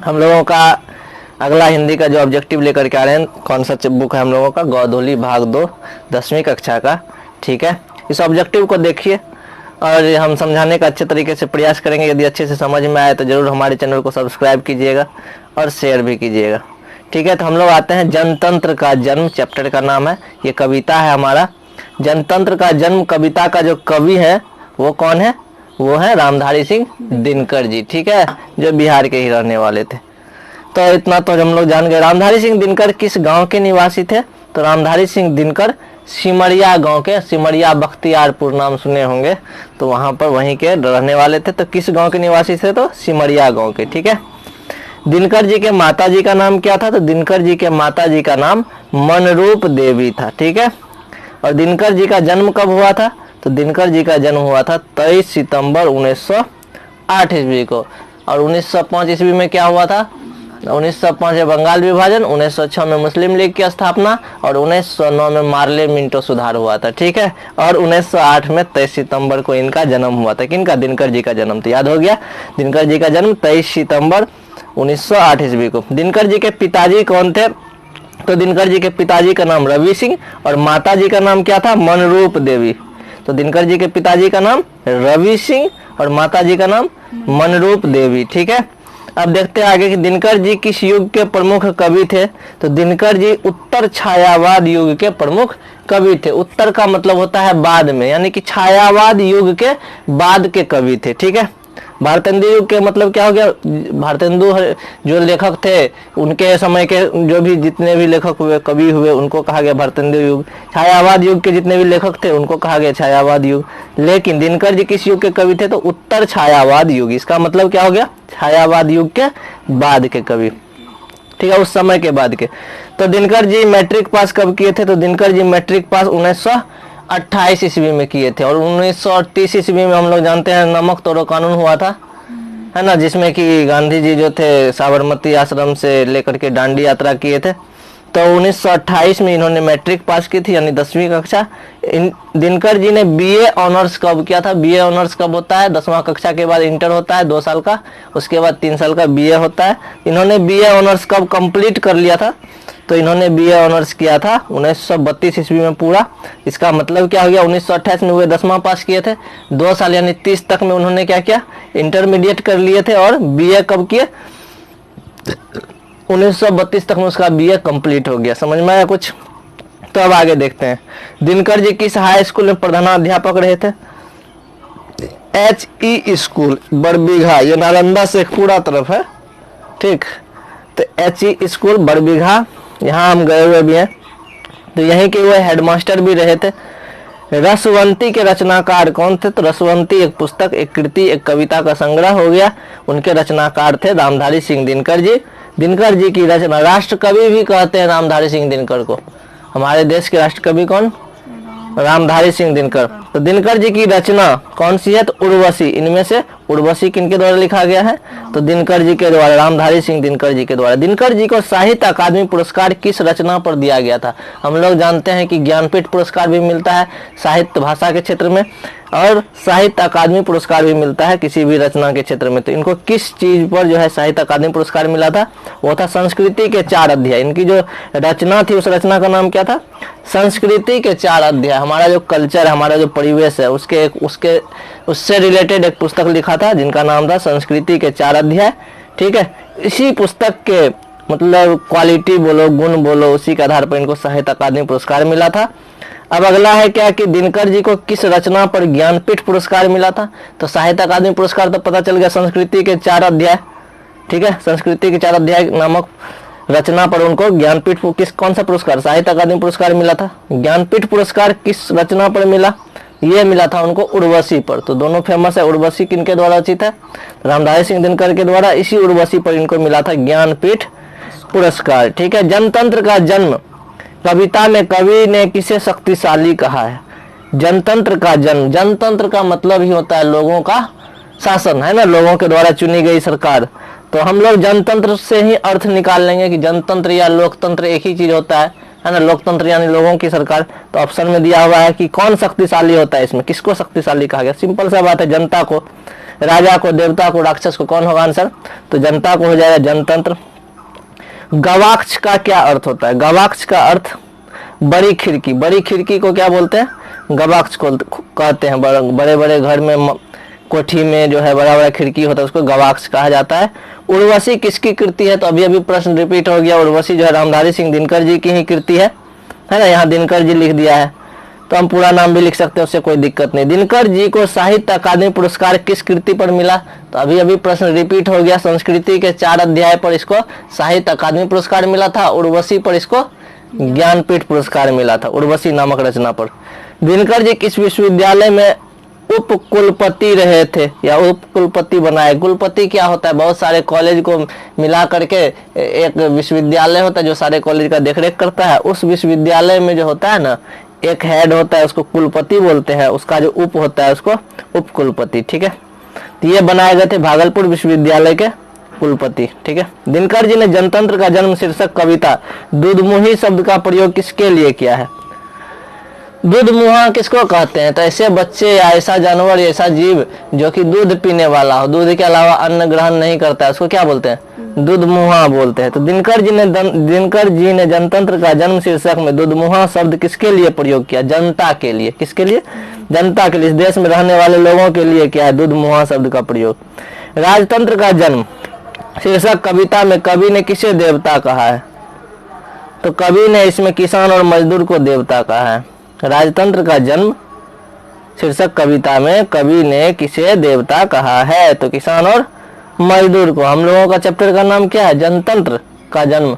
हम लोगों का अगला हिंदी का जो ऑब्जेक्टिव लेकर के आ रहे हैं, कौन सा बुक है हम लोगों का, गोधूली भाग 2 10वीं कक्षा का। ठीक है, इस ऑब्जेक्टिव को देखिए और हम समझाने का अच्छे तरीके से प्रयास करेंगे। यदि अच्छे से समझ में आए तो जरूर हमारे चैनल को सब्सक्राइब कीजिएगा और शेयर भी कीजिएगा। ठीक है, तो हम लोग आते हैं जनतंत्र का जन्म, चैप्टर का नाम है, ये कविता है हमारा। जनतंत्र का जन्म कविता का जो कवि है वो कौन है, वो है रामधारी सिंह दिनकर जी। ठीक है, जो बिहार के ही रहने वाले थे। तो इतना तो हम लोग जान गए। रामधारी सिंह दिनकर किस गांव के निवासी थे, तो रामधारी सिंह दिनकर सिमरिया गांव के, सिमरिया बख्तियारपुर नाम सुने होंगे, तो वहां पर वहीं के रहने वाले थे। तो किस गांव के निवासी थे, तो सिमरिया गांव के। ठीक है, दिनकर जी के माता जी का नाम क्या था, तो दिनकर जी के माता जी का नाम मनरूप देवी था। ठीक है, और दिनकर जी का जन्म कब हुआ था, तो दिनकर जी का जन्म हुआ था 23 सितंबर 1908 ईस्वी को। और 1905 ईस्वी में क्या हुआ था, 1905 में बंगाल विभाजन, 1906 में मुस्लिम लीग की स्थापना और 1909 में मार्ले मिंटो सुधार हुआ था। ठीक है, और 1908 में 23 सितंबर को इनका जन्म हुआ था। किनका, दिनकर जी का जन्म। तो याद हो गया, दिनकर जी का जन्म 23 सितंबर 1908 ईस्वी को। दिनकर जी के पिताजी कौन थे, तो दिनकर जी के पिताजी का नाम रवि सिंह और माता जी का नाम क्या था, मनरूप देवी। तो दिनकर जी के पिताजी का नाम रवि सिंह और माता जी का नाम मनरूप देवी। ठीक है, अब देखते हैं आगे कि दिनकर जी किस युग के प्रमुख कवि थे, तो दिनकर जी उत्तर छायावाद युग के प्रमुख कवि थे। उत्तर का मतलब होता है बाद में, यानी कि छायावाद युग के बाद के कवि थे। ठीक है, भारतेंदु युग के मतलब क्या हो गया, भारतेंदु जो लेखक थे उनके समय के जो भी जितने भी लेखक हुए, कवि हुए, उनको कहा गया भारतेंदु युग। छायावाद युग के जितने भी लेखक थे उनको कहा गया छायावाद युग। लेकिन दिनकर जी किस युग के कवि थे, तो उत्तर छायावाद युग। इसका मतलब क्या हो गया, छायावाद युग के बाद के कवि। ठीक है, उस समय के बाद के। तो दिनकर जी मैट्रिक पास कब किए थे, तो दिनकर जी मैट्रिक पास 1928 ईस्वी में किए थे। और 1938 ईस्वी में हम लोग जानते हैं नमक तोड़ो कानून हुआ था, है ना, जिसमें कि गांधी जी जो थे साबरमती आश्रम से लेकर के दांडी यात्रा किए थे। तो 1928 में इन्होंने मैट्रिक पास की थी, यानी 10वीं कक्षा। दिनकर जी ने बीए ऑनर्स कब किया था, बीए ऑनर्स कब होता है, 10वां कक्षा के बाद इंटर होता है 2 साल का, उसके बाद 3 साल का बीए होता है। इन्होंने बीए ऑनर्स कब कंप्लीट कर लिया था, तो इन्होंने बीए ऑनर्स किया था 1932 ईस्वी में पूरा। इसका मतलब क्या हो गया, 1928 में वे 10वां पास किए थे, 2 साल यानी 30 तक में उन्होंने क्या किया, इंटरमीडिएट कर लिए थे। और बीए कब किए, 1932 तक में उसका बीए कंप्लीट हो गया। समझ में आया कुछ। तो अब आगे देखते हैं, दिनकर जी किस हाई स्कूल में प्रधानाध्यापक रहे थे, HE स्कूल बड़बीघा, ये नालंदा से पूरा तरफ है। ठीक, तो HE स्कूल बड़बीघा, यहाँ हम गए हुए भी हैं। तो यहीं के वो हेडमास्टर भी रहे थे। रसवंती के रचनाकार कौन थे, तो रसवंती एक पुस्तक, एक कृति, एक कविता का संग्रह हो गया। उनके रचनाकार थे रामधारी सिंह दिनकर जी। दिनकर जी की रचना, राष्ट्रकवि भी कहते हैं रामधारी सिंह दिनकर को। हमारे देश के राष्ट्रकवि कौन, रामधारी सिंह दिनकर। तो दिनकर जी की रचना कौन सी है, तो उर्वशी। इनमें से उर्वशी किनके द्वारा लिखा गया है, तो दिनकर जी के द्वारा, रामधारी सिंह दिनकर जी के द्वारा। दिनकर जी को साहित्य अकादमी पुरस्कार किस रचना पर दिया गया था, हम लोग जानते हैं कि ज्ञानपीठ पुरस्कार भी मिलता है साहित्य भाषा के क्षेत्र में, और साहित्य अकादमी पुरस्कार भी मिलता है किसी भी रचना के क्षेत्र में। तो इनको किस चीज पर जो है साहित्य अकादमी पुरस्कार मिला था, वो था संस्कृति के 4 अध्याय। इनकी जो रचना थी उस रचना का नाम क्या था, संस्कृति के 4 अध्याय। हमारा जो कल्चर, हमारा जो परिवेश है उससे रिलेटेड एक पुस्तक लिखा था जिनका नाम था संस्कृति के 4 अध्याय। ठीक है, इसी पुस्तक के मतलब क्वालिटी बोलो, गुण बोलो, उसी के आधार पर इनको साहित्य अकादमी पुरस्कार मिला था। अब अगला है क्या कि दिनकर जी को किस रचना पर ज्ञानपीठ पुरस्कार मिला था, तो साहित्य अकादमी पुरस्कार तो पता चल गया, संस्कृति के 4 अध्याय। ठीक है, संस्कृति के 4 अध्याय नामक रचना पर उनको ज्ञानपीठ किस कौन सा पुरस्कार, साहित्य अकादमी पुरस्कार मिला था। ज्ञानपीठ पुरस्कार किस रचना पर मिला, ये मिला था उनको उर्वशी पर। तो दोनों फेमस है। उर्वशी किनके द्वारा रचित है, रामधारी सिंह दिनकर के द्वारा। इसी उर्वशी पर इनको मिला था ज्ञानपीठ पुरस्कार। ठीक है, जनतंत्र का जन्म, कविता में कवि ने किसे शक्तिशाली कहा है, जनतंत्र का जन्म। जनतंत्र का मतलब ही होता है लोगों का शासन, है ना, लोगों के द्वारा चुनी गई सरकार। तो हम लोग जनतंत्र से ही अर्थ निकाल लेंगे कि जनतंत्र या लोकतंत्र एक ही चीज होता है ना, लोकतंत्र यानी लोगों की सरकार। तो ऑप्शन में दिया हुआ है कि कौन शक्तिशाली होता है, इसमें किसको शक्तिशाली कहा गया, सिंपल सा बात है, जनता को। राजा को, देवता को, राक्षस को, कौन होगा आंसर? तो जनता को हो जाएगा जनतंत्र। गवाक्ष का क्या अर्थ होता है? गवाक्ष का अर्थ बड़ी खिड़की। बड़ी खिड़की को क्या बोलते हैं? गवाक्ष को कहते हैं। बड़े बड़े घर में कोठी में जो है बड़ा बड़ा खिड़की होता है उसको गवाक्ष कहा जाता है। उर्वशी किसकी कृति है? तो अभी अभी प्रश्न रिपीट हो गया। उर्वशी जो है रामधारी सिंह दिनकर जी की ही कृति है ना। यहाँ दिनकर जी लिख दिया है तो हम पूरा नाम भी लिख सकते हैं, उससे कोई दिक्कत नहीं। दिनकर जी को साहित्य अकादमी पुरस्कार किस कृति पर मिला? तो अभी अभी प्रश्न रिपीट हो गया। संस्कृति के 4 अध्याय पर इसको साहित्य अकादमी पुरस्कार मिला था। उर्वशी पर इसको ज्ञानपीठ पुरस्कार मिला था, उर्वशी नामक रचना पर। दिनकर जी किस विश्वविद्यालय में उप कुलपति रहे थे या उप कुलपति बनाए? कुलपति क्या होता है? बहुत सारे कॉलेज को मिला करके एक विश्वविद्यालय होता है जो सारे कॉलेज का देखरेख करता है। उस विश्वविद्यालय में जो होता है ना, एक हेड होता है, उसको कुलपति बोलते हैं। उसका जो उप होता है उसको उप कुलपति। ठीक है, तो ये बनाए गए थे भागलपुर विश्वविद्यालय के कुलपति। ठीक है। दिनकर जी ने जनतंत्र का जन्म शीर्षक कविता दूधमुही शब्द का प्रयोग किसके लिए किया है? दूधमुहा किसको कहते हैं? तो ऐसे बच्चे या ऐसा जानवर, ऐसा जीव जो कि दूध पीने वाला हो, दूध के अलावा अन्न ग्रहण नहीं करता है, उसको क्या बोलते हैं? दूधमुहा बोलते हैं। तो दिनकर जी ने जनतंत्र का जन्म शीर्षक में दूधमुहा शब्द किसके लिए प्रयोग किया? जनता के लिए। किसके लिए? जनता के लिए, इस देश में रहने वाले लोगों के लिए क्या है दूधमुहा शब्द का प्रयोग। राजतंत्र का जन्म शीर्षक कविता में कवि ने किसे देवता कहा है? तो कवि ने इसमें किसान और मजदूर को देवता कहा है। राजतंत्र का जन्म शीर्षक कविता में कवि ने किसे देवता कहा है? तो किसान और मजदूर को। हम लोगों का चैप्टर का नाम क्या है? जनतंत्र का जन्म।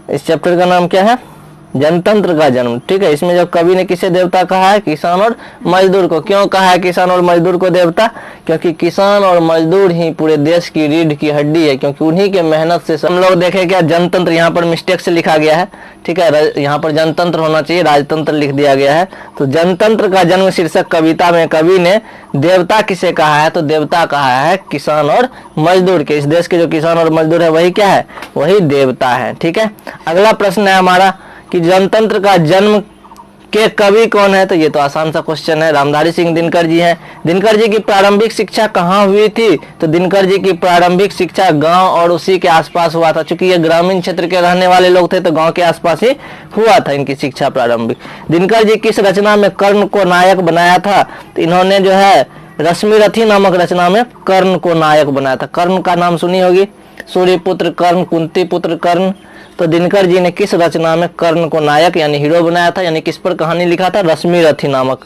इस चैप्टर का नाम क्या है? जनतंत्र का जन्म। ठीक है, इसमें जो कवि ने किसे देवता कहा है? किसान और मजदूर को। क्यों कहा है किसान और मजदूर को देवता? क्योंकि किसान और मजदूर ही पूरे देश की रीढ़ की हड्डी है, क्योंकि उन्हीं के मेहनत से हम लोग देखें क्या जनतंत्र यहाँ पर मिस्टेक से लिखा गया है। ठीक है, यहाँ पर जनतंत्र होना चाहिए, राजतंत्र लिख दिया गया है। तो जनतंत्र का जन्म शीर्षक कविता में कवि ने देवता किसे कहा है? तो देवता कहा है किसान और मजदूर के। इस देश के जो किसान और मजदूर है वही क्या है? वही देवता है। ठीक है, अगला प्रश्न है हमारा कि जनतंत्र का जन्म के कवि कौन है? तो ये तो आसान सा क्वेश्चन है, रामधारी सिंह दिनकर जी हैं। दिनकर जी की प्रारंभिक शिक्षा कहाँ हुई थी? तो दिनकर जी की प्रारंभिक शिक्षा गांव और उसी के आसपास हुआ था। चूंकि ये ग्रामीण क्षेत्र के रहने वाले लोग थे तो गांव के आसपास ही हुआ था इनकी शिक्षा प्रारंभिक। दिनकर जी किस रचना में कर्ण को नायक बनाया था? तो इन्होंने जो है रश्मिरथी नामक रचना में कर्ण को नायक बनाया था। कर्ण का नाम सुनी होगी, सूर्यपुत्र कर्ण, कुंती पुत्र कर्ण। तो दिनकर जी ने किस रचना में कर्ण को नायक यानी हीरो बनाया था? यानी किस पर कहानी लिखा था? रश्मिरथी नामक।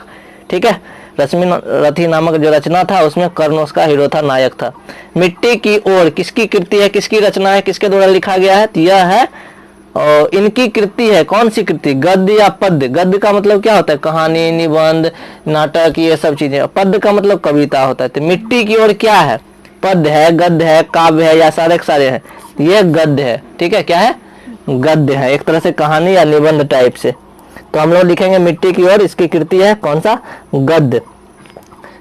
ठीक है, रश्मिरथी नामक जो रचना था उसमें कर्ण उसका हीरो था, नायक था। मिट्टी की ओर किसकी कृति है? किसकी रचना है? किसके द्वारा लिखा गया है? तो यह है और इनकी कृति है। कौन सी कृति? गद्य या पद्य? गद्य का मतलब क्या होता है? कहानी, निबंध, नाटक, ये सब चीजें। पद्य का मतलब कविता होता है। तो मिट्टी की ओर क्या है? पद्य है, गद्य है, काव्य है या सारे के सारे हैं? ये गद्य है। ठीक है, क्या है? गद्य है, एक तरह से कहानी या निबंध टाइप से। तो हम लोग लिखेंगे मिट्टी की ओर, इसकी कृति है कौन सा? गद्य।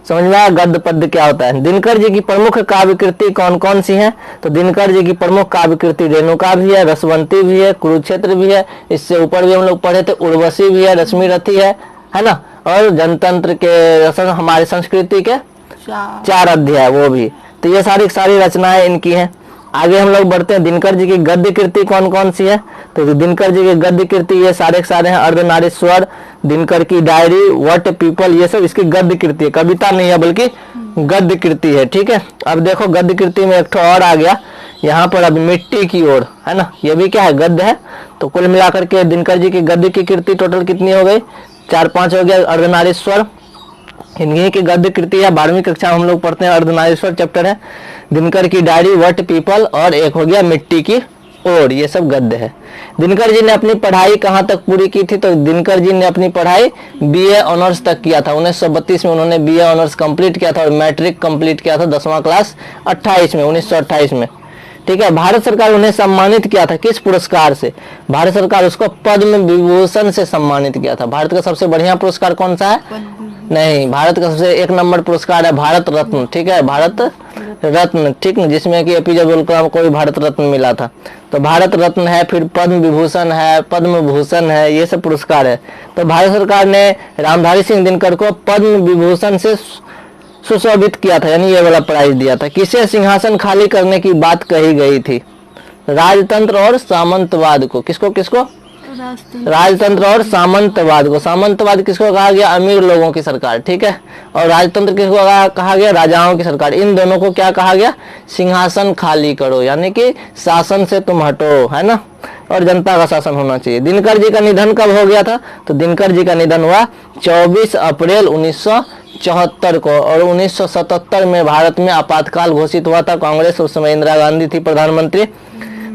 समझ में आया गद्य पद्य क्या होता है? दिनकर जी की प्रमुख काव्य कृति कौन कौन सी है? तो दिनकर जी की प्रमुख काव्य कृति रेणुका भी है, रसवंती भी है, कुरुक्षेत्र भी है, इससे ऊपर भी हम लोग पढ़े थे उर्वशी भी है, रश्मिरथी है ना, और जनतंत्र के हमारे संस्कृति के 4 अध्याय वो भी। तो ये सारी रचनाएं इनकी हैं। आगे हम लोग बढ़ते हैं। दिनकर जी की गद्य कृति कौन कौन सी है? तो दिनकर जी की गद्य कृति ये सारे के सारे हैं। अर्धनारीश्वर, दिनकर की डायरी, व्हाट पीपल, ये सब इसकी गद्य कृति है, कविता नहीं है बल्कि गद्य कृति है। ठीक है, अब देखो गद्य कृति में एक ठो और आ गया यहाँ पर, अब मिट्टी की ओर है ना, ये भी क्या है? गद्य है। तो कुल मिलाकर के दिनकर जी की गद्य की कृति टोटल कितनी हो गई? 4-5 हो गया। अर्धनारीश्वर इन्हीं की गद्य कृति है, 12वीं कक्षा हम लोग पढ़ते हैं, अर्धनारीश्वर चैप्टर है। दिनकर की डायरी, व्हाट पीपल, और एक हो गया मिट्टी की ओर, ये सब गद्य है। दिनकर जी ने अपनी पढ़ाई कहाँ तक पूरी की थी? तो दिनकर जी ने अपनी पढ़ाई बीए ऑनर्स तक किया था। 1932 में उन्होंने बीए ऑनर्स कंप्लीट किया था और मैट्रिक कंप्लीट किया था 10वां क्लास 1928 में। ठीक है, भारत सरकार उन्हें सम्मानित किया था किस पुरस्कार से? भारत सरकार उसको पद्म विभूषण से सम्मानित किया था। भारत का सबसे बढ़िया पुरस्कार कौन सा है? नहीं, भारत का सबसे 1 नंबर पुरस्कार है भारत रत्न। ठीक है, भारत रत्न, ठीक है, जिसमें कि एपीजे अब्दुल कलाम को भी भारत रत्न मिला था। तो भारत रत्न है, फिर पद्म विभूषण है, पद्म भूषण है, ये सब पुरस्कार है। तो भारत सरकार ने रामधारी सिंह दिनकर को पद्म विभूषण से सुशोभित किया था, यानी ये वाला प्राइज दिया था। किसे सिंहासन खाली करने की बात कही गई थी? राजतंत्र और सामंतवाद को। किसको किसको? राजतंत्र और सामंतवाद को। सामंतवाद किसको कहा गया? अमीर लोगों की सरकार, ठीक है। और राजतंत्र किसको कहा गया? राजाओं की सरकार। इन दोनों को क्या कहा गया? सिंहासन खाली करो, यानी कि शासन से तुम हटो, है ना, और जनता का शासन होना चाहिए। दिनकर जी का निधन कब हो गया था? तो दिनकर जी का निधन हुआ 24 अप्रैल 1974 को। और 1977 में भारत में आपातकाल घोषित हुआ था। कांग्रेस, उस समय इंदिरा गांधी थी प्रधानमंत्री।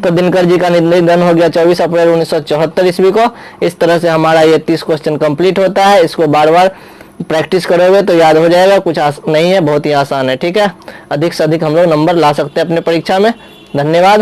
तो दिनकर जी का निधन हो गया 24 अप्रैल 1974 ईस्वी को। इस तरह से हमारा ये 30 क्वेश्चन कंप्लीट होता है। इसको बार बार प्रैक्टिस करोगे तो याद हो जाएगा, कुछ नहीं है, बहुत ही आसान है, ठीक है। अधिक से अधिक हम लोग नंबर ला सकते हैं अपने परीक्षा में। धन्यवाद।